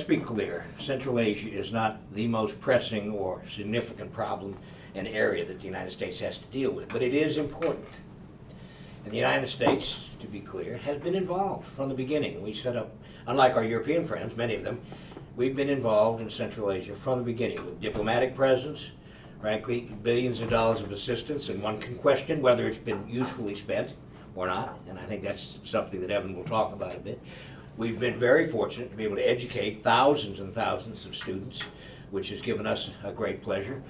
let's be clear, Central Asia is not the most pressing or significant problem and area that the United States has to deal with, but it is important. And the United States, to be clear, has been involved from the beginning. We set up, unlike our European friends, many of them, we've been involved in Central Asia from the beginning with diplomatic presence, frankly, billions of dollars of assistance, and one can question whether it's been usefully spent or not, and I think that's something that Evan will talk about a bit. We've been very fortunate to be able to educate thousands and thousands of students, which has given us a great pleasure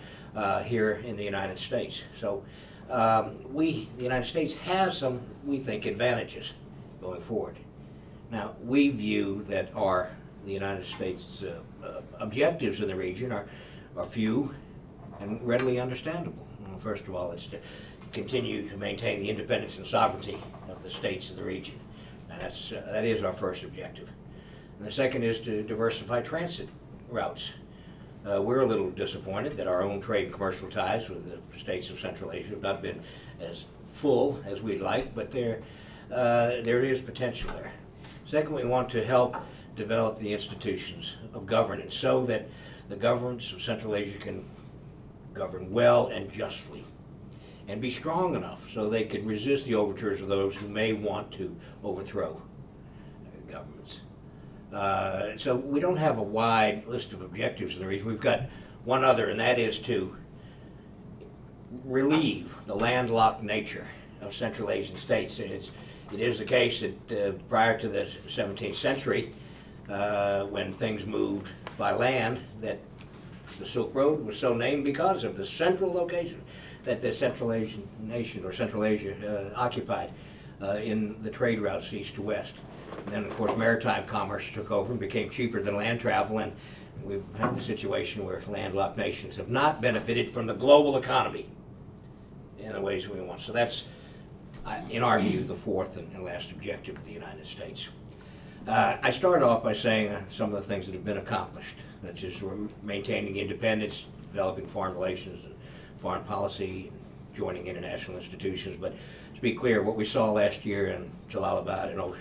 here in the United States. So the United States has some, we think, advantages going forward. Now, we view that the United States' objectives in the region are few and readily understandable. Well, first of all, it's to continue to maintain the independence and sovereignty of the states of the region. And that is our first objective. And the second is to diversify transit routes. We're a little disappointed that our own trade and commercial ties with the states of Central Asia have not been as full as we'd like, but there is potential there. Second, we want to help develop the institutions of governance so that the governments of Central Asia can govern well and justly and be strong enough so they can resist the overtures of those who may want to overthrow governments. So we don't have a wide list of objectives in the region. We've got one other, and that is to relieve the landlocked nature of Central Asian states. And it is the case that prior to the 17th century, when things moved by land, that the Silk Road was so named because of the central location that the Central Asian nation, or Central Asia, occupied in the trade routes east to west. And then, of course, maritime commerce took over and became cheaper than land travel, and we've had the situation where landlocked nations have not benefited from the global economy in the ways we want. So that's, in our view, the fourth and last objective of the United States. I started off by saying some of the things that have been accomplished, such as we're maintaining independence, developing foreign relations and foreign policy, joining international institutions. But to be clear, what we saw last year in Jalalabad and Osh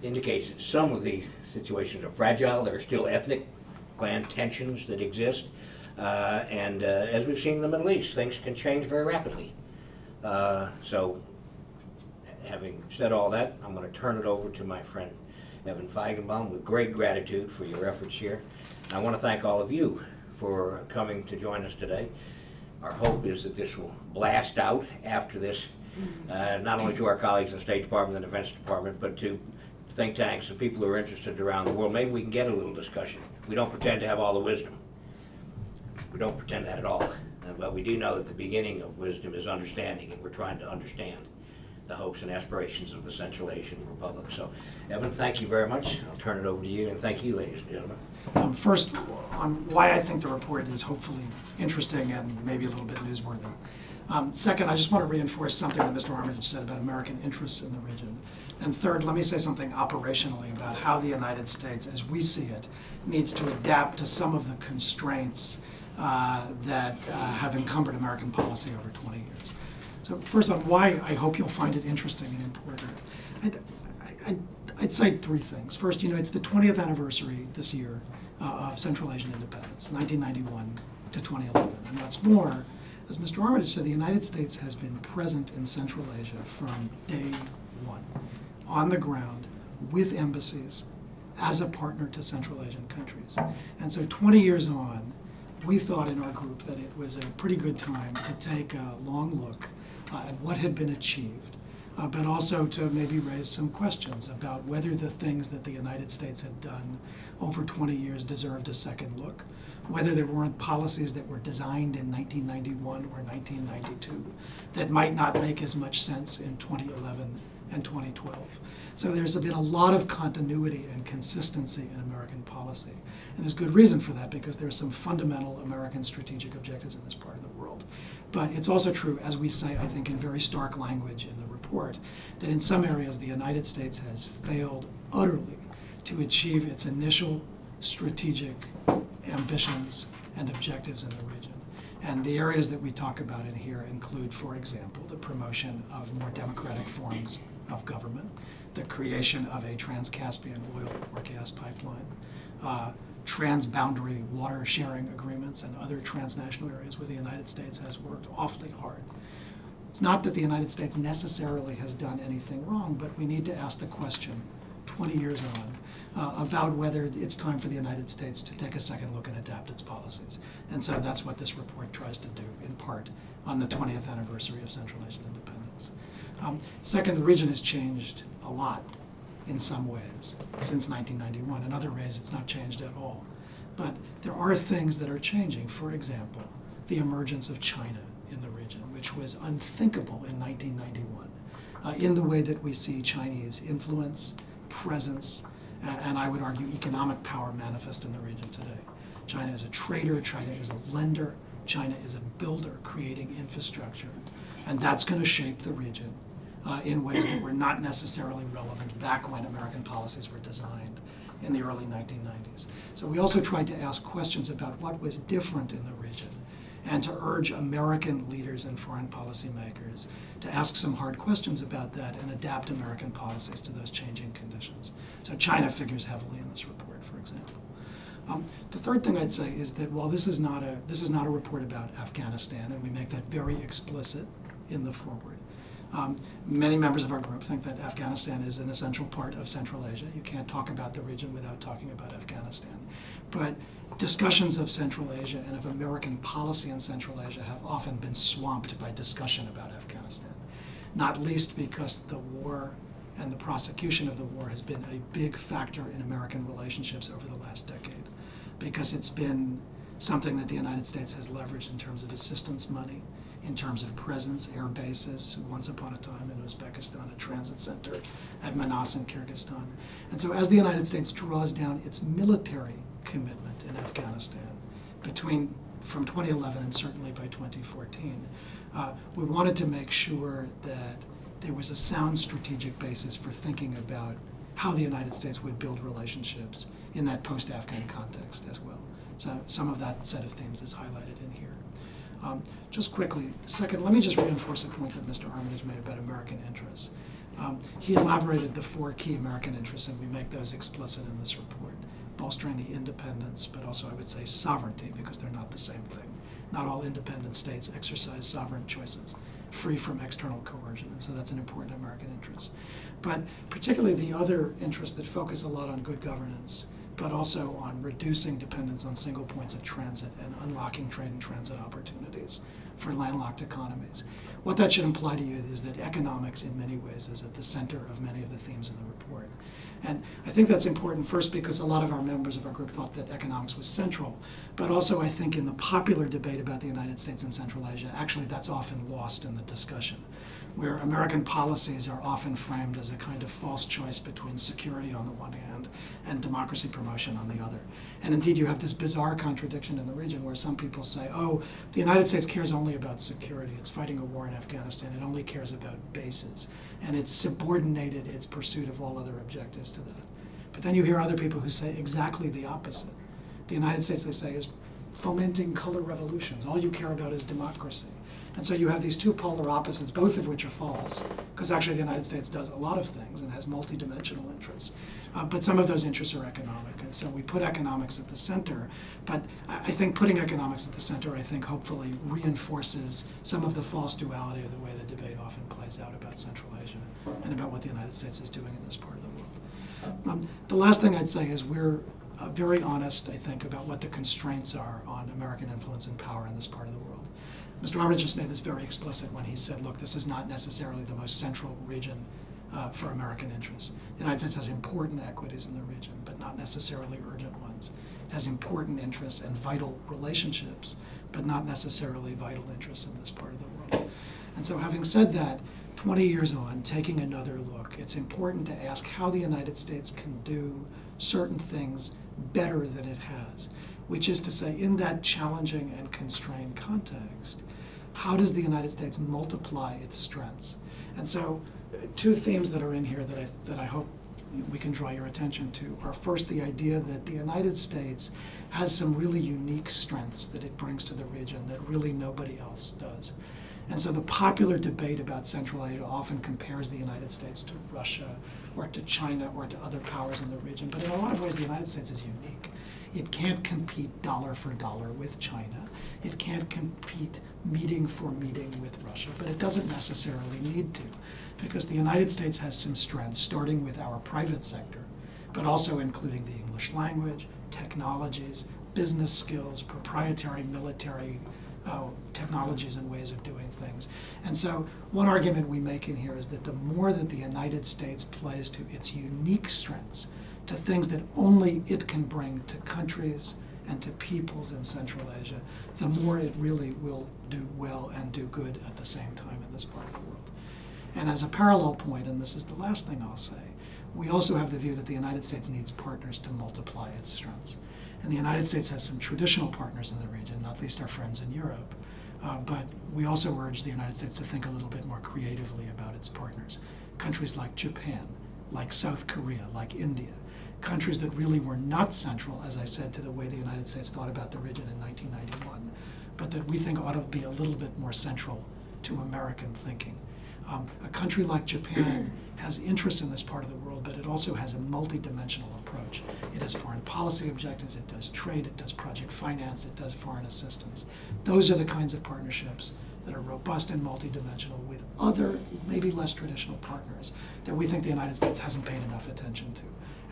indicates that some of these situations are fragile. There are still ethnic clan tensions that exist. And as we've seen in the Middle East, things can change very rapidly. So having said all that, I'm going to turn it over to my friend Evan Feigenbaum with great gratitude for your efforts here. And I want to thank all of you for coming to join us today. Our hope is that this will blast out after this, not only to our colleagues in the State Department and the Defense Department, but to think tanks and people who are interested around the world. Maybe we can get a little discussion. We don't pretend to have all the wisdom. We don't pretend that at all. But we do know that the beginning of wisdom is understanding, and we're trying to understand the hopes and aspirations of the Central Asian Republic. So, Evan, thank you very much. I'll turn it over to you, and thank you, ladies and gentlemen. First, on why I think the report is hopefully interesting and maybe a little bit newsworthy. Second, I just want to reinforce something that Mr. Armitage said about American interests in the region. And third, let me say something operationally about how the United States, as we see it, needs to adapt to some of the constraints that have encumbered American policy over 20 years. So first on why I hope you'll find it interesting and important. I'd cite three things. First, it's the 20th anniversary this year of Central Asian independence, 1991 to 2011. And what's more, as Mr. Armitage said, the United States has been present in Central Asia from day one, on the ground, with embassies, as a partner to Central Asian countries. And so 20 years on, we thought in our group that it was a pretty good time to take a long look at what had been achieved, but also to maybe raise some questions about whether the things that the United States had done over 20 years deserved a second look, whether there weren't policies that were designed in 1991 or 1992 that might not make as much sense in 2011 and 2012. So there's been a lot of continuity and consistency in American policy. And there's good reason for that, because there are some fundamental American strategic objectives in this part of the world. But it's also true, as we say, I think, in very stark language in the report, that in some areas the United States has failed utterly to achieve its initial strategic ambitions and objectives in the region. And the areas that we talk about in here include, for example, the promotion of more democratic forms of government, the creation of a Trans-Caspian oil or gas pipeline, transboundary water sharing agreements and other transnational areas where the United States has worked awfully hard. It's not that the United States necessarily has done anything wrong, but we need to ask the question 20 years on about whether it's time for the United States to take a second look and adapt its policies. And so that's what this report tries to do, in part, on the 20th anniversary of Central Asian independence. Second, the region has changed a lot in some ways since 1991. In other ways, it's not changed at all. But there are things that are changing. For example, the emergence of China in the region, which was unthinkable in 1991, in the way that we see Chinese influence, presence, and I would argue economic power manifest in the region today. China is a trader, China is a lender, China is a builder creating infrastructure, and that's going to shape the region in ways that were not necessarily relevant back when American policies were designed in the early 1990s. So we also tried to ask questions about what was different in the region and to urge American leaders and foreign policymakers to ask some hard questions about that and adapt American policies to those changing conditions. So China figures heavily in this report, for example. The third thing I'd say is that while this is not a report about Afghanistan, and we make that very explicit in the foreword, many members of our group think that Afghanistan is an essential part of Central Asia. You can't talk about the region without talking about Afghanistan. But discussions of Central Asia and of American policy in Central Asia have often been swamped by discussion about Afghanistan, not least because the war and the prosecution of the war has been a big factor in American relationships over the last decade, because it's been something that the United States has leveraged in terms of assistance money, in terms of presence, air bases, once upon a time in Uzbekistan, a transit center at Manas in Kyrgyzstan. And so as the United States draws down its military commitment in Afghanistan from 2011 and certainly by 2014, we wanted to make sure that there was a sound strategic basis for thinking about how the United States would build relationships in that post-Afghan context as well. So some of that set of themes is highlighted in here. Just quickly, second, let me just reinforce a point that Mr. Armitage made about American interests. He elaborated the 4 key American interests, and we make those explicit in this report, bolstering the independence, but also I would say sovereignty, because they're not the same thing. Not all independent states exercise sovereign choices, free from external coercion, and so that's an important American interest. But particularly the other interests that focus a lot on good governance, but also on reducing dependence on single points of transit and unlocking trade and transit opportunities for landlocked economies. What that should imply to you is that economics in many ways is at the center of many of the themes in the report. And I think that's important first because a lot of our members of our group thought that economics was central, but also I think in the popular debate about the United States and Central Asia, actually that's often lost in the discussion, where American policies are often framed as a kind of false choice between security on the one hand and democracy promotion on the other. And indeed you have this bizarre contradiction in the region where some people say, oh, the United States cares only about security. It's fighting a war in Afghanistan. It only cares about bases. And it's subordinated its pursuit of all other objectives to that. But then you hear other people who say exactly the opposite. The United States, they say, is fomenting color revolutions. All you care about is democracy. And so you have these two polar opposites, both of which are false, because actually the United States does a lot of things and has multidimensional interests. But some of those interests are economic, and so we put economics at the center. But I think putting economics at the center, I think, hopefully reinforces some of the false duality of the way the debate often plays out about Central Asia and about what the United States is doing in this part of the world. The last thing I'd say is we're very honest, I think, about what the constraints are on American influence and power in this part of the world. Mr. Armitage just made this very explicit when he said, look, this is not necessarily the most central region for American interests. The United States has important equities in the region, but not necessarily urgent ones. It has important interests and vital relationships, but not necessarily vital interests in this part of the world. And so having said that, 20 years on, taking another look, it's important to ask how the United States can do certain things better than it has, which is to say, in that challenging and constrained context, how does the United States multiply its strengths? And so 2 themes that are in here that I hope we can draw your attention to are first the idea that the United States has some really unique strengths that it brings to the region that really nobody else does. And so the popular debate about Central Asia often compares the United States to Russia or to China or to other powers in the region. But in a lot of ways, the United States is unique It can't compete dollar for dollar with China. It can't compete meeting for meeting with Russia, but it doesn't necessarily need to, because the United States has some strengths, starting with our private sector, but also including the English language, technologies, business skills, proprietary military technologies and ways of doing things. And so one argument we make in here is that the more that the United States plays to its unique strengths, to things that only it can bring to countries and to peoples in Central Asia, the more it really will do well and do good at the same time in this part of the world. And as a parallel point, and this is the last thing I'll say, we also have the view that the United States needs partners to multiply its strengths. And the United States has some traditional partners in the region, not least our friends in Europe. But we also urge the United States to think a little bit more creatively about its partners. Countries like Japan, like South Korea, like India, countries that really were not central, as I said, to the way the United States thought about the region in 1991, but that we think ought to be a little bit more central to American thinking. A country like Japan has interests in this part of the world, but it also has a multidimensional approach. It has foreign policy objectives, it does trade, it does project finance, it does foreign assistance. Those are the kinds of partnerships that are robust and multidimensional with other, maybe less traditional partners that we think the United States hasn't paid enough attention to,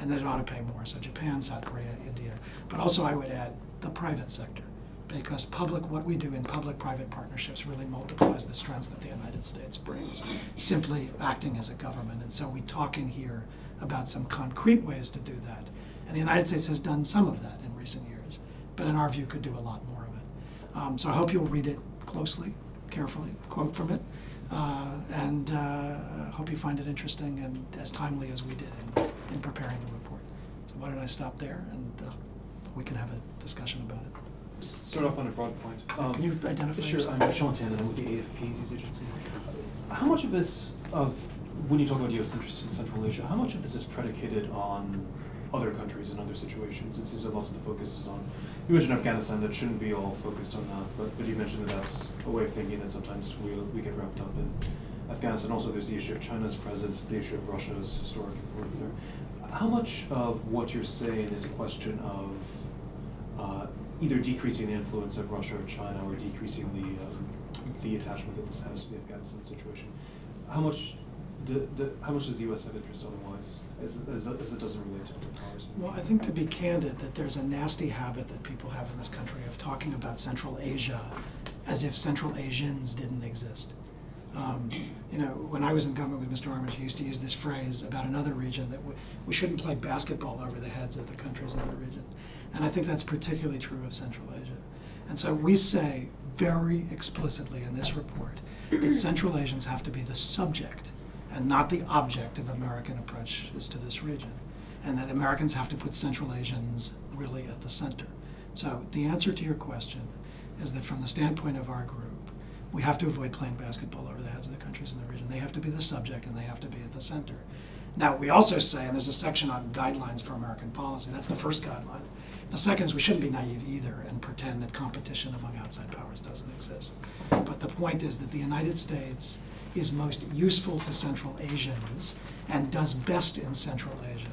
and that it ought to pay more. So Japan, South Korea, India, but also I would add the private sector, because what we do in public-private partnerships really multiplies the strengths that the United States brings, simply acting as a government. And so we talk in here about some concrete ways to do that. And the United States has done some of that in recent years, but in our view could do a lot more of it. So I hope you'll read it closely, carefully, quote from it, and hope you find it interesting and as timely as we did in preparing the report. So why don't I stop there, and we can have a discussion about it. Start off on a broad point. Can you identify Sure, yourself? I'm Sean Tan, and I'm with the AFP News Agency. How much of this, when you talk about U.S. interests in Central Asia, how much of this is predicated on other countries and other situations? It seems that lots of the focus is on, you mentioned Afghanistan, that shouldn't be all focused on that, but you mentioned that that's a way of thinking that sometimes we get wrapped up in Afghanistan. Also, there's the issue of China's presence, the issue of Russia's historic influence there. How much of what you're saying is a question of either decreasing the influence of Russia or China, or decreasing the attachment that this has to the Afghanistan situation? How much does the U.S. have interest otherwise, as it doesn't relate to other powers? Well, I think, to be candid, that there's a nasty habit that people have in this country of talking about Central Asia as if Central Asians didn't exist. You know, when I was in government with Mr. Armitage, he used to use this phrase about another region, that we shouldn't play basketball over the heads of the countries in the region. And I think that's particularly true of Central Asia. And so we say very explicitly in this report that Central Asians have to be the subject and not the object of American approaches to this region, and that Americans have to put Central Asians really at the center. So the answer to your question is that from the standpoint of our group, we have to avoid playing basketball over the heads of the countries in the region. They have to be the subject, and they have to be at the center. Now, we also say, and there's a section on guidelines for American policy, that's the first guideline. The second is we shouldn't be naive either and pretend that competition among outside powers doesn't exist. But the point is that the United States is most useful to Central Asians and does best in Central Asia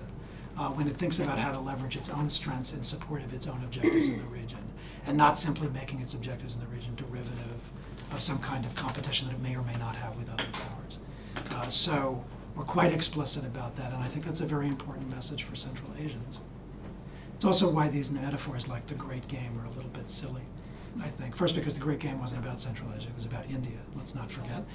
when it thinks about how to leverage its own strengths in support of its own objectives in the region, and not simply making its objectives in the region derivative of some kind of competition that it may or may not have with other powers. So we're quite explicit about that, and I think that's a very important message for Central Asians. It's also why these metaphors like the Great Game are a little bit silly, I think. First, because the Great Game wasn't about Central Asia, it was about India. Let's not forget.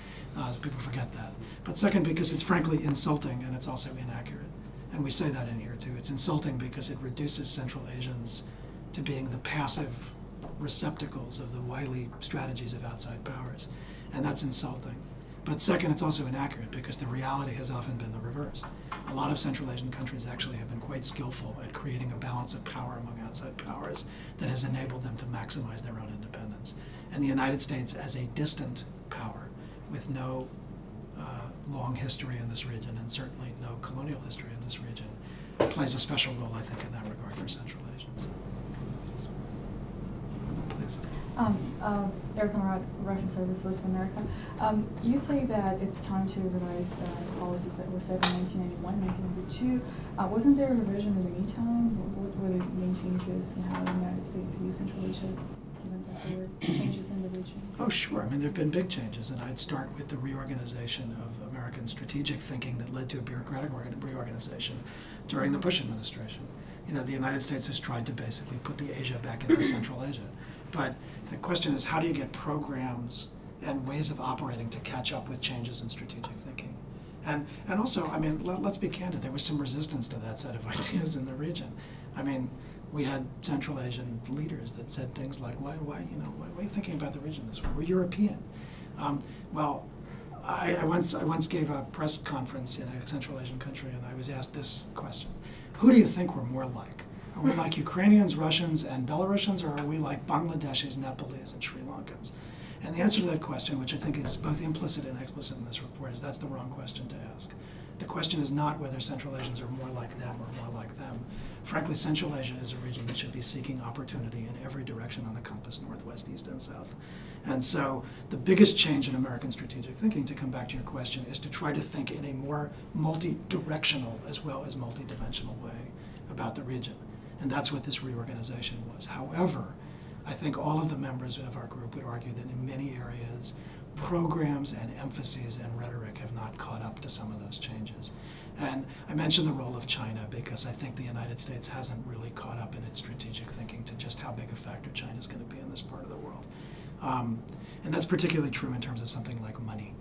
People forget that. But second, because it's frankly insulting, and it's also inaccurate. And we say that in here too. It's insulting because it reduces Central Asians to being the passive receptacles of the wily strategies of outside powers. And that's insulting. But second, it's also inaccurate because the reality has often been the reverse. A lot of Central Asian countries actually have been quite skillful at creating a balance of power among outside powers that has enabled them to maximize their own independence. And the United States, as a distant power with no long history in this region, and certainly no colonial history in this region, plays a special role, I think, in that regard for Central Asians. Please. American Russian Service, Voice of America. You say that it's time to revise the policies that were set in 1991, 1992. Wasn't there a revision in the meantime? What were the main changes in how the United States views Central Asia, given that there were changes in the region? Oh, sure. I mean, there have been big changes, and I'd start with the reorganization of American strategic thinking that led to a bureaucratic reorganization during the Bush administration. You know, the United States has tried to basically put the Asia back into Central Asia. But the question is, how do you get programs and ways of operating to catch up with changes in strategic thinking? And also, I mean, let's be candid, there was some resistance to that set of ideas in the region. I mean, we had Central Asian leaders that said things like, why are you thinking about the region this way? We're European. Well, I once gave a press conference in a Central Asian country, and I was asked this question: who do you think we're more like? Are we like Ukrainians, Russians, and Belarusians, or are we like Bangladeshis, Nepalese, and Sri Lankans? And the answer to that question, which I think is both implicit and explicit in this report, is that's the wrong question to ask. The question is not whether Central Asians are more like them or more like them. Frankly, Central Asia is a region that should be seeking opportunity in every direction on the compass, northwest, east, and south. And so the biggest change in American strategic thinking, to come back to your question, is to try to think in a more multi-directional as well as multi-dimensional way about the region. And that's what this reorganization was. However, I think all of the members of our group would argue that in many areas, programs and emphases and rhetoric have not caught up to some of those changes. And I mentioned the role of China because I think the United States hasn't really caught up in its strategic thinking to just how big a factor China is going to be in this part of the world. And that's particularly true in terms of something like money.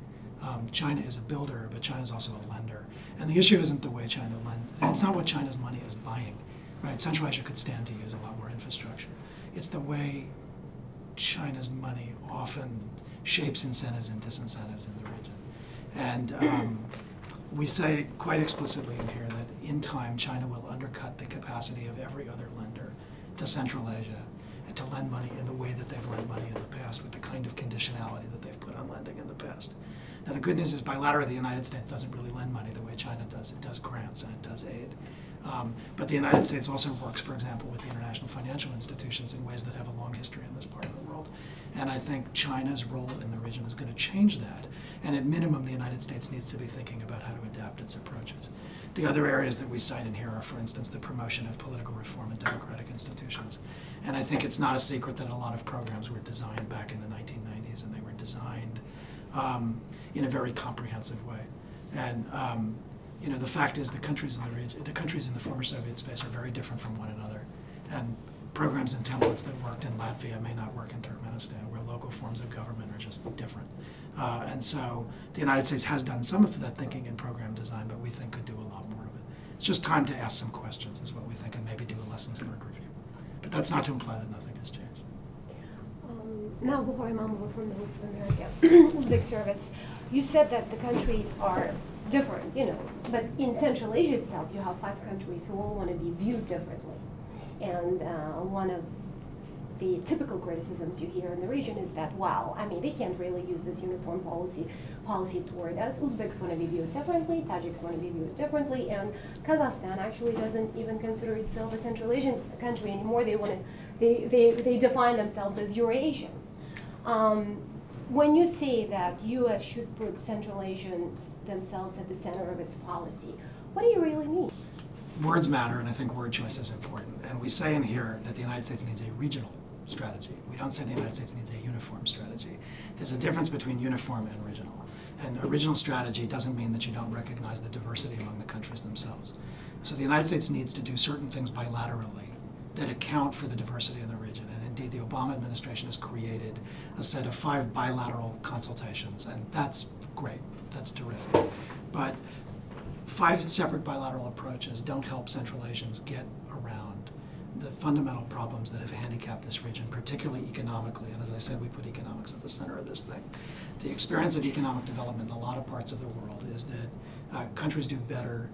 China is a builder, but China is also a lender. And the issue isn't the way China lends. It's not what China's money is buying. Right? Central Asia could stand to use a lot more infrastructure. It's the way China's money often shapes incentives and disincentives in the region. And we say quite explicitly in here that in time, China will undercut the capacity of every other lender to Central Asia and to lend money in the way that they've lent money in the past, with the kind of conditionality that they've put on lending in the past. Now, the good news is bilaterally, the United States doesn't really lend money the way China does. It does grants and it does aid. But the United States also works, for example, with the international financial institutions in ways that have a long history in this part of the world. And I think China's role in the region is going to change that. And at minimum, the United States needs to be thinking about how to adapt its approaches. The other areas that we cite in here are, for instance, the promotion of political reform and democratic institutions. And I think it's not a secret that a lot of programs were designed back in the 1990s, and they were designed in a very comprehensive way. And you know, the fact is the countries in the region, the countries in the former Soviet space are very different from one another. And programs and templates that worked in Latvia may not work in Turkmenistan, where local forms of government are just different. And so the United States has done some of that thinking in program design, but we think could do a lot more of it. It's just time to ask some questions, is what we think, and maybe do a lessons learned review. But that's not to imply that nothing has changed. Now, Bukhari Mamova from the Voice of America, Uzbek Service. You said that the countries are different, you know, but in Central Asia itself, you have 5 countries who all want to be viewed differently. And one of the typical criticisms you hear in the region is that, wow, I mean, they can't really use this uniform policy toward us. Uzbeks want to be viewed differently, Tajiks want to be viewed differently, and Kazakhstan actually doesn't even consider itself a Central Asian country anymore. They want to, they define themselves as Eurasian. When you say that U.S. should put Central Asians themselves at the center of its policy, what do you really mean? Words matter, and I think word choice is important. And we say in here that the United States needs a regional strategy. We don't say the United States needs a uniform strategy. There's a difference between uniform and regional. And a regional strategy doesn't mean that you don't recognize the diversity among the countries themselves. So the United States needs to do certain things bilaterally that account for the diversity in the region. And indeed, the Obama administration has created a set of 5 bilateral consultations, and that's great. That's terrific. But 5 separate bilateral approaches don't help Central Asians get around the fundamental problems that have handicapped this region, particularly economically. And as I said, we put economics at the center of this thing. The experience of economic development in a lot of parts of the world is that countries do better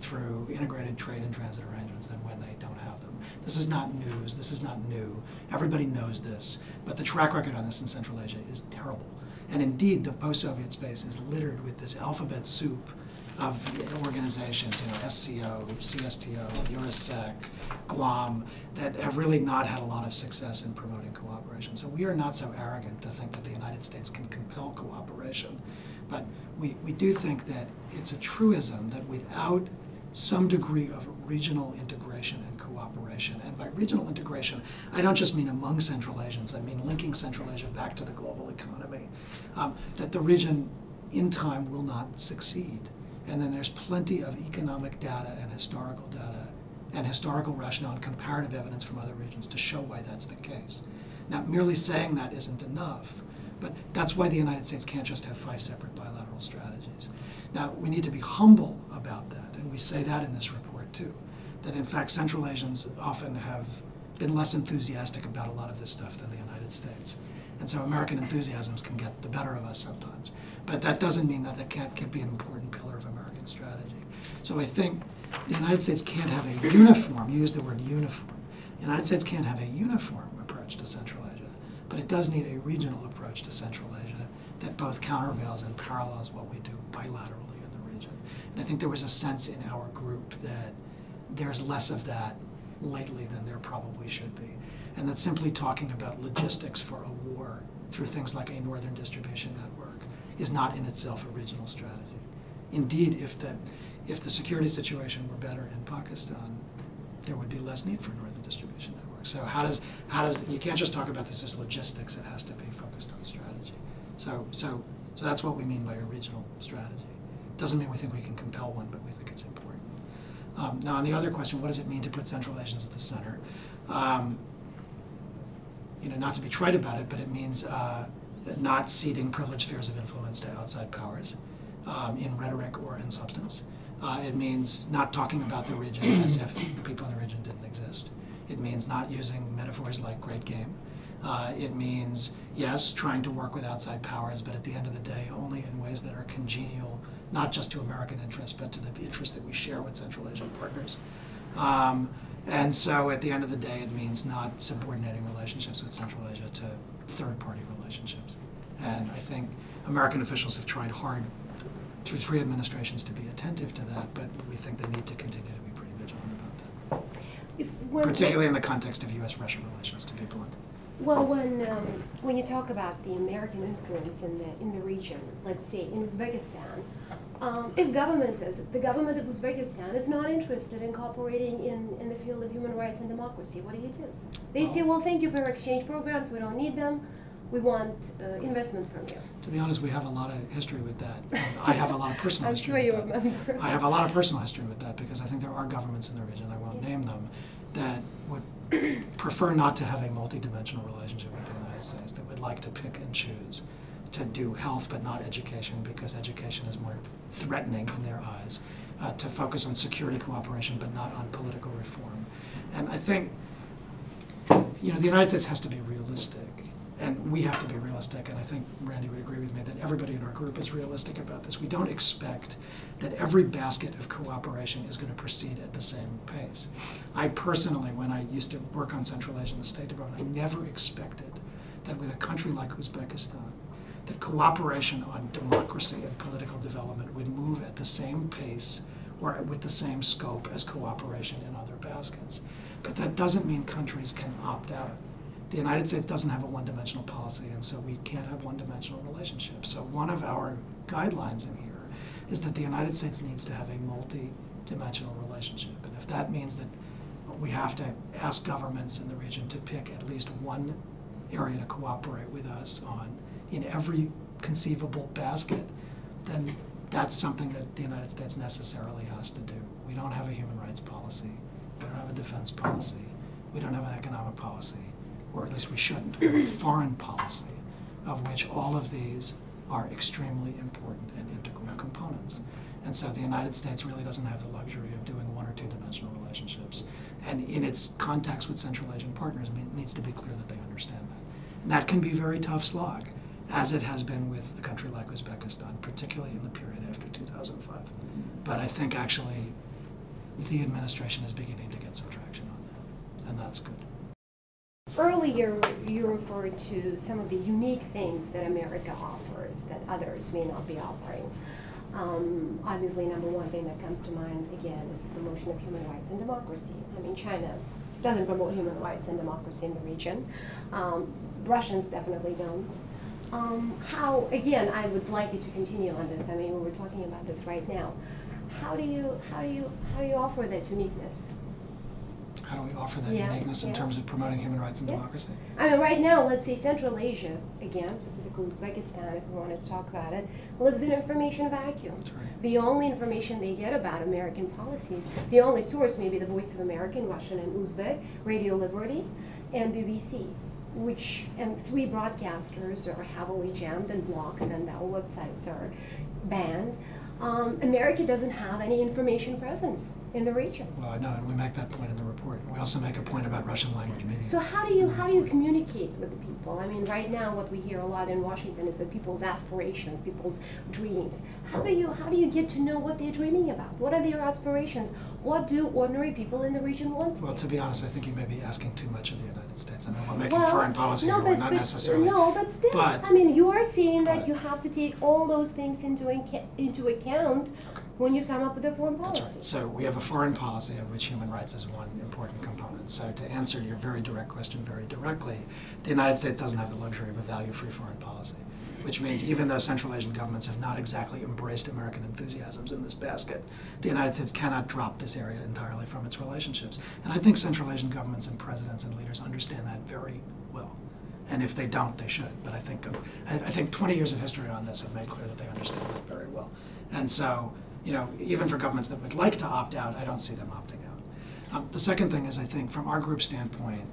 through integrated trade and transit arrangements than when they don't have them. This is not news. This is not new. Everybody knows this. But the track record on this in Central Asia is terrible. And indeed, the post-Soviet space is littered with this alphabet soup of organizations, SCO, CSTO, Eurosec, Guam, that have really not had a lot of success in promoting cooperation. So we are not so arrogant to think that the United States can compel cooperation. But we do think that it's a truism that without some degree of regional integration and cooperation, and by regional integration, I don't just mean among Central Asians, I mean linking Central Asia back to the global economy, that the region in time will not succeed. And then there's plenty of economic data and historical rationale and comparative evidence from other regions to show why that's the case. Now, merely saying that isn't enough, but that's why the United States can't just have 5 separate bilateral strategies. Now, we need to be humble about that, and we say that in this report too, that in fact Central Asians often have been less enthusiastic about a lot of this stuff than the United States. And so American enthusiasms can get the better of us sometimes. But that doesn't mean that that can't be an important pillar of American strategy. So I think the United States can't have a uniform, you used the word uniform, the United States can't have a uniform approach to Central Asia, but it does need a regional approach to Central Asia that both countervails and parallels what we do bilaterally in the region. And I think there was a sense in our group that there's less of that lately than there probably should be. And that simply talking about logistics for a war through things like a northern distribution network is not in itself a regional strategy. Indeed, if the security situation were better in Pakistan, there would be less need for northern distribution networks. So how does you can't just talk about this as logistics, it has to be focused on strategy. So that's what we mean by a regional strategy. Doesn't mean we think we can compel one, but we think it's important. Now on the other question, what does it mean to put Central Asians at the center? Not to be trite about it, but it means not ceding privileged spheres of influence to outside powers in rhetoric or in substance. It means not talking about the region as if people in the region didn't exist. It means not using metaphors like great game. It means, yes, trying to work with outside powers, but at the end of the day, only in ways that are congenial, not just to American interests, but to the interests that we share with Central Asian partners. And so at the end of the day, it means not subordinating relationships with Central Asia to third-party relationships. And I think American officials have tried hard through 3 administrations to be attentive to that, but we think they need to continue to be pretty vigilant about that. Particularly in the context of U.S.-Russia relations, to be blunt. Well, when you talk about the American influence in the region, let's say in Uzbekistan, if government says that the government of Uzbekistan is not interested in cooperating in the field of human rights and democracy, what do? They say, well, thank you for your exchange programs, we don't need them, we want investment from you. To be honest, we have a lot of history with that. And I have a lot of personal history with that. I'm sure you remember. I have a lot of personal history with that because I think there are governments in the region, I won't name them, that would prefer not to have a multi-dimensional relationship with the United States, that would like to pick and choose to do health but not education because education is more threatening in their eyes, to focus on security cooperation but not on political reform. And I think the United States has to be realistic, and we have to be realistic, and I think Randy would agree with me that everybody in our group is realistic about this. We don't expect that every basket of cooperation is going to proceed at the same pace. I personally, when I used to work on Central Asia in the State Department, I never expected that with a country like Uzbekistan, that cooperation on democracy and political development would move at the same pace or with the same scope as cooperation in other baskets. But that doesn't mean countries can opt out. The United States doesn't have a one-dimensional policy, and so we can't have one-dimensional relationships. So one of our guidelines in here is that the United States needs to have a multi-dimensional relationship. And if that means that we have to ask governments in the region to pick at least one area to cooperate with us on in every conceivable basket, then that's something that the United States necessarily has to do. We don't have a human rights policy. We don't have a defense policy. We don't have an economic policy, or at least we shouldn't. We have a foreign policy of which all of these are extremely important and integral components. And so the United States really doesn't have the luxury of doing one or two-dimensional relationships. And in its contacts with Central Asian partners, it needs to be clear that they understand that. And that can be a very tough slog, as it has been with a country like Uzbekistan, particularly in the period after 2005. But I think actually the administration is beginning to get some traction on that, and that's good. Earlier, you referred to some of the unique things that America offers that others may not be offering. Obviously, number one thing that comes to mind, again, is the promotion of human rights and democracy. I mean, China doesn't promote human rights and democracy in the region. Russians definitely don't. Again, I would like you to continue on this. I mean, we're talking about this right now. How do you offer that uniqueness? How do we offer that Yeah, uniqueness in yeah. terms of promoting human rights and Yes. democracy? I mean, right now, let's say Central Asia, again, specifically Uzbekistan, if we wanted to talk about it, lives in an information vacuum. That's right. The only information they get about American policies, the only source may be the Voice of America in Russian and Uzbek, Radio Liberty, and BBC, and 3 broadcasters are heavily jammed and blocked, and our websites are banned. America doesn't have any information presence in the region. Well, I know, and we make that point in the report. We also make a point about Russian language media. So how do you communicate with the people? I mean, right now what we hear a lot in Washington is that people's aspirations, people's dreams. How do you get to know what they're dreaming about? What are their aspirations? What do ordinary people in the region want? Well, to be honest, I think you may be asking too much of the United States. I mean, we're making Well, foreign policy no, here, we're but- not but- necessarily. No, but still, But- I mean, you are saying that but- you have to take all those things into account Okay. when you come up with a foreign policy. That's right. So we have a foreign policy of which human rights is one important component. So to answer your very direct question very directly, the United States doesn't have the luxury of a value-free foreign policy, which means even though Central Asian governments have not exactly embraced American enthusiasms in this basket, the United States cannot drop this area entirely from its relationships. And I think Central Asian governments and presidents and leaders understand that very well. And if they don't, they should. But I think 20 years of history on this have made clear that they understand that very well. And so, even for governments that would like to opt out, I don't see them opting out. The second thing is, I think, from our group standpoint,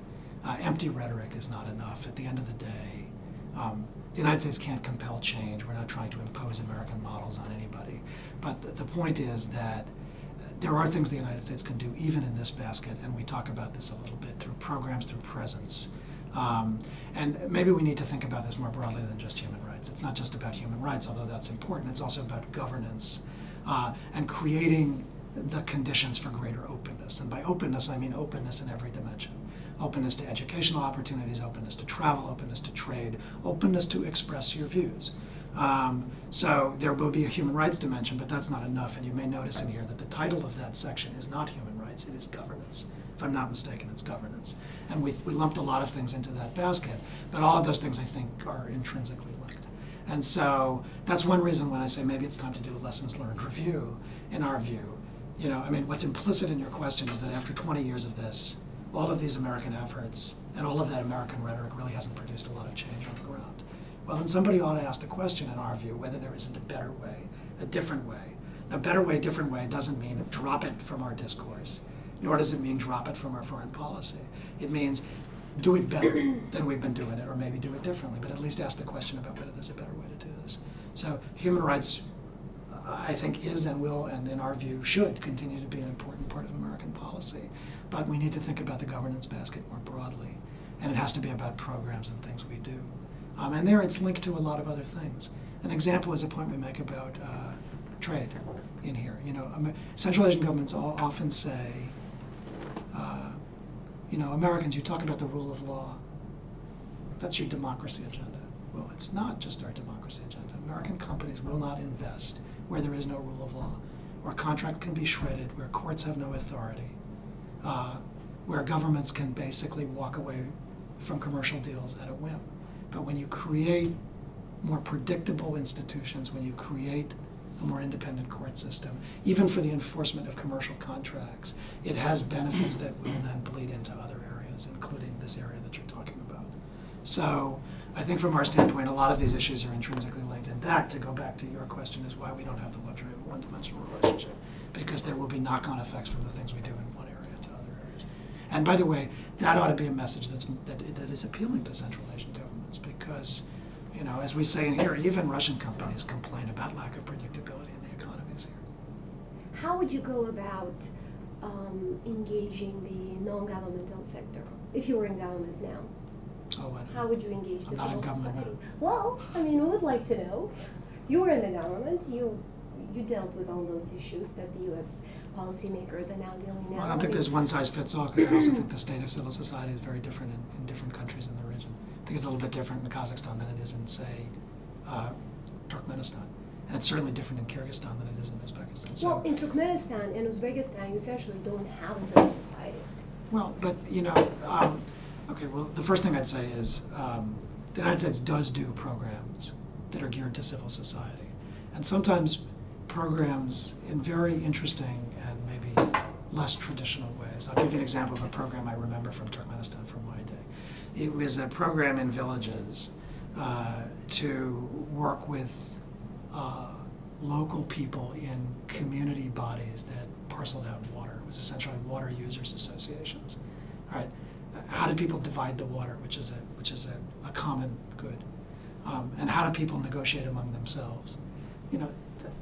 empty rhetoric is not enough. At the end of the day, the United States can't compel change. We're not trying to impose American models on anybody. But the point is that there are things the United States can do even in this basket, and we talk about this a little bit through programs, through presence. And maybe we need to think about this more broadly than just human rights. It's not just about human rights, although that's important. It's also about governance and creating the conditions for greater openness. And by openness, I mean openness in every dimension. Openness to educational opportunities, openness to travel, openness to trade, openness to express your views. So there will be a human rights dimension, but that's not enough. And you may notice in here that the title of that section is not human rights, it is governance. If I'm not mistaken, it's governance. And we lumped a lot of things into that basket, but all of those things I think are intrinsically linked. And so that's one reason when I say maybe it's time to do a lessons learned review, in our view. What's implicit in your question is that after 20 years of this, all of these American efforts and all of that American rhetoric really hasn't produced a lot of change on the ground. Well, then somebody ought to ask the question, in our view, whether there isn't a better way, a different way. A better way, different way doesn't mean drop it from our discourse, nor does it mean drop it from our foreign policy. It means do it better than we've been doing it, or maybe do it differently, but at least ask the question about whether there's a better way to do this. So human rights, I think, is and will, and in our view, should continue to be an important part of American policy. But we need to think about the governance basket more broadly, and it has to be about programs and things we do. And there it's linked to a lot of other things. An example is a point we make about trade in here. Central Asian governments often say, Americans, you talk about the rule of law. That's your democracy agenda. Well, it's not just our democracy agenda. American companies will not invest where there is no rule of law, where contract can be shredded, where courts have no authority, where governments can basically walk away from commercial deals at a whim. But when you create more predictable institutions, when you create a more independent court system, even for the enforcement of commercial contracts, it has benefits that will then bleed into other areas, including this area that you're talking about. So I think from our standpoint, a lot of these issues are intrinsically linked. And that, to go back to your question, is why we don't have the luxury of a one-dimensional relationship, because there will be knock-on effects from the things we do in one area to other areas. And by the way, that ought to be a message that is appealing to Central Asian governments, because as we say in here, even Russian companies complain about lack of predictability in the economies here. How would you go about engaging the non-governmental sector if you were in government now? How would you engage the I'm not in civil government society? now. Well, we would like to know. You were in the government. You dealt with all those issues that the U.S. policymakers are now dealing now. Well, I don't think there's one size fits all, because I also think the state of civil society is very different in different countries in the region. I think it's a little bit different in Kazakhstan than it is in, say, Turkmenistan. And it's certainly different in Kyrgyzstan than it is in Uzbekistan. Well, in Turkmenistan and Uzbekistan, you essentially don't have a civil society. Well, but okay, well, the first thing I'd say is the United States does do programs that are geared to civil society. And sometimes programs in very interesting and maybe less traditional ways. I'll give you an example of a program I remember from Turkmenistan from my day. It was a program in villages to work with local people in community bodies that parceled out water. It was essentially water users associations. All right, how do people divide the water, which is a common good, and how do people negotiate among themselves?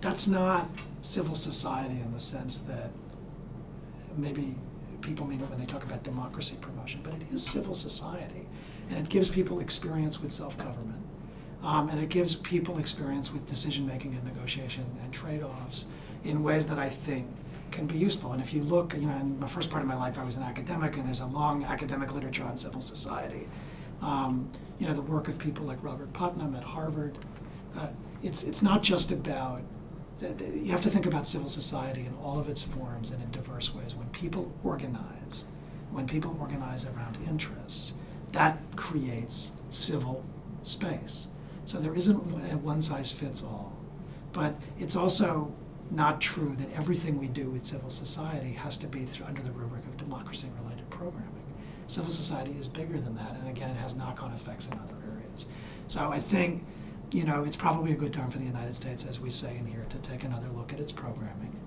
That's not civil society in the sense that maybe people mean it when they talk about democracy promotion, but it is civil society, and it gives people experience with self-government. And it gives people experience with decision-making and negotiation and trade-offs in ways that I think can be useful. And if you look, in the first part of my life, I was an academic, and there's a long academic literature on civil society. The work of people like Robert Putnam at Harvard. It's not just about, you have to think about civil society in all of its forms and in diverse ways. When people organize around interests, that creates civil space. So there isn't a one-size-fits-all. But it's also not true that everything we do with civil society has to be under the rubric of democracy-related programming. Civil society is bigger than that, and again, it has knock-on effects in other areas. So I think, it's probably a good time for the United States, as we say in here, to take another look at its programming,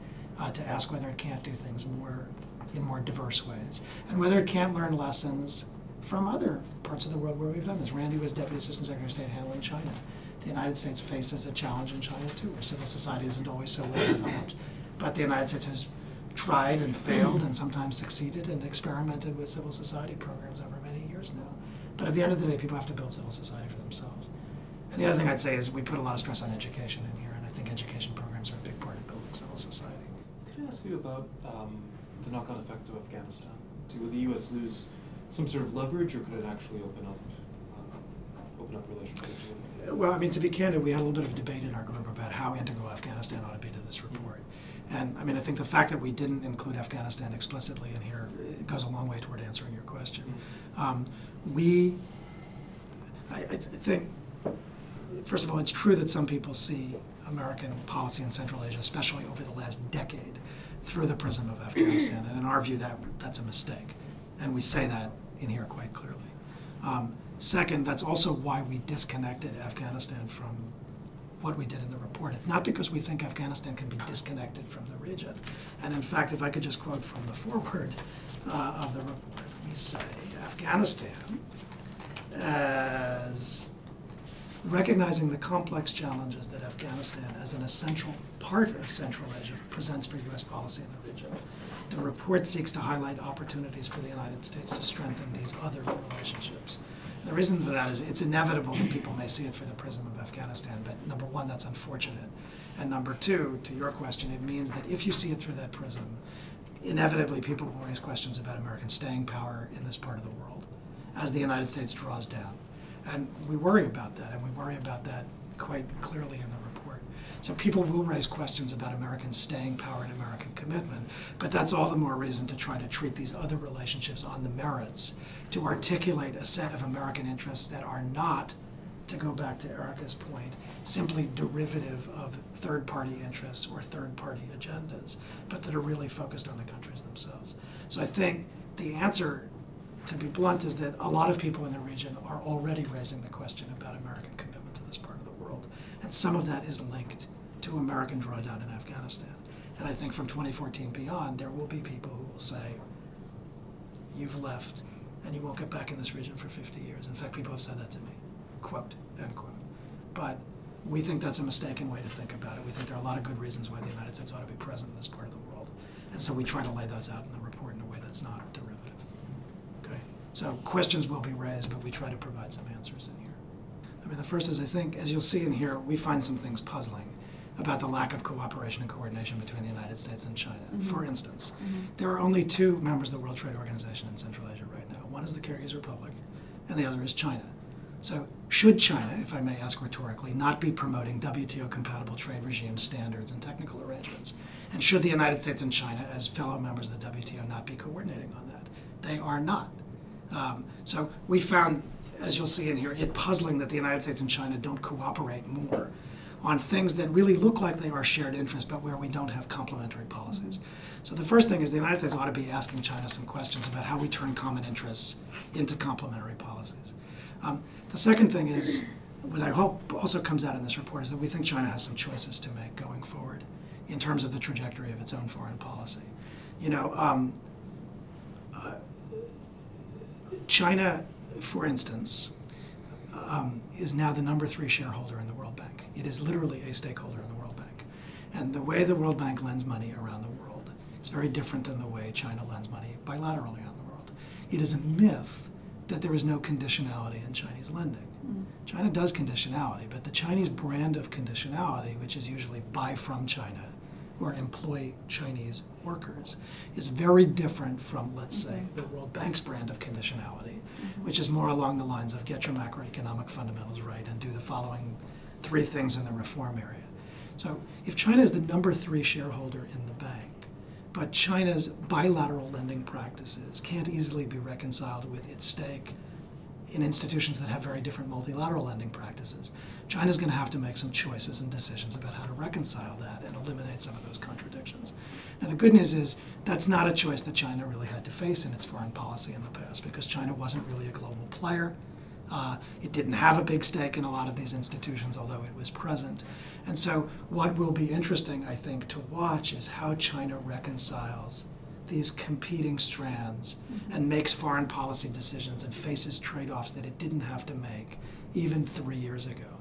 to ask whether it can't do things in more diverse ways, and whether it can't learn lessons from other parts of the world where we've done this. Randy was Deputy Assistant Secretary of State handling China. The United States faces a challenge in China too, where civil society isn't always so well developed. But the United States has tried and failed and sometimes succeeded and experimented with civil society programs over many years now. But at the end of the day, people have to build civil society for themselves. And the other thing I'd say is we put a lot of stress on education in here, and I think education programs are a big part of building civil society. Could I ask you about the knock-on effects of Afghanistan? Will the U.S. lose some sort of leverage, or could it actually open up relationships? Well, to be candid, we had a little bit of debate in our group about how integral Afghanistan ought to be to this report. And I think the fact that we didn't include Afghanistan explicitly in here, it goes a long way toward answering your question. I think, first of all, it's true that some people see American policy in Central Asia, especially over the last decade, through the prism of Afghanistan. And in our view, that's a mistake. And we say that in here quite clearly. Second, that's also why we disconnected Afghanistan from what we did in the report. It's not because we think Afghanistan can be disconnected from the region. And in fact, if I could just quote from the foreword of the report, we say, Afghanistan, as recognizing the complex challenges that Afghanistan as an essential part of Central Asia presents for U.S. policy in the region. The report seeks to highlight opportunities for the United States to strengthen these other relationships. The reason for that is it's inevitable that people may see it through the prism of Afghanistan, but number one, that's unfortunate. And number two, to your question, it means that if you see it through that prism, inevitably people will raise questions about American staying power in this part of the world as the United States draws down. And we worry about that, and we worry about that quite clearly in the report. So people will raise questions about American staying power and American commitment, but that's all the more reason to try to treat these other relationships on the merits, to articulate a set of American interests that are not, to go back to Erica's point, simply derivative of third-party interests or third-party agendas, but that are really focused on the countries themselves. So I think the answer, to be blunt, is that a lot of people in the region are already raising the question about American commitment to this part of the world. And some of that is linked to American drawdown in Afghanistan. And I think from 2014 beyond, there will be people who will say, you've left and you won't get back in this region for 50 years. In fact, people have said that to me, quote, end quote. But we think that's a mistaken way to think about it. We think there are a lot of good reasons why the United States ought to be present in this part of the world. And so we try to lay those out in the report in a way that's not derivative. Okay? So questions will be raised, but we try to provide some answers in here. The first is, I think, as you'll see in here, we find some things puzzling about the lack of cooperation and coordination between the United States and China. For instance, there are only two members of the World Trade Organization in Central Asia right now. One is the Kyrgyz Republic, and the other is China. So should China, if I may ask rhetorically, not be promoting WTO-compatible trade regime standards and technical arrangements? And should the United States and China, as fellow members of the WTO, not be coordinating on that? They are not. So we found, as you'll see in here, it puzzling that the United States and China don't cooperate more on things that really look like they are shared interests, but where we don't have complementary policies. So the first thing is the United States ought to be asking China some questions about how we turn common interests into complementary policies. The second thing is, what I hope also comes out in this report, is that we think China has some choices to make going forward in terms of the trajectory of its own foreign policy. You know, China, for instance, is now the #3 shareholder in the World Bank. It is literally a stakeholder in the World Bank. And the way the World Bank lends money around the world is very different than the way China lends money bilaterally around the world. It is a myth that there is no conditionality in Chinese lending. China does conditionality, but the Chinese brand of conditionality, which is usually buy from China or employ Chinese workers, is very different from, let's say, the World Bank's brand of conditionality, which is more along the lines of get your macroeconomic fundamentals right and do the following 3 things in the reform area. So if China is the #3 shareholder in the bank, but China's bilateral lending practices can't easily be reconciled with its stake in institutions that have very different multilateral lending practices, China's going to have to make some choices and decisions about how to reconcile that and eliminate some of those contradictions. Now, the good news is that's not a choice that China really had to face in its foreign policy in the past, because China wasn't really a global player. It didn't have a big stake in a lot of these institutions, although it was present. And so what will be interesting, I think, to watch is how China reconciles these competing strands and makes foreign policy decisions and faces trade-offs that it didn't have to make even 3 years ago.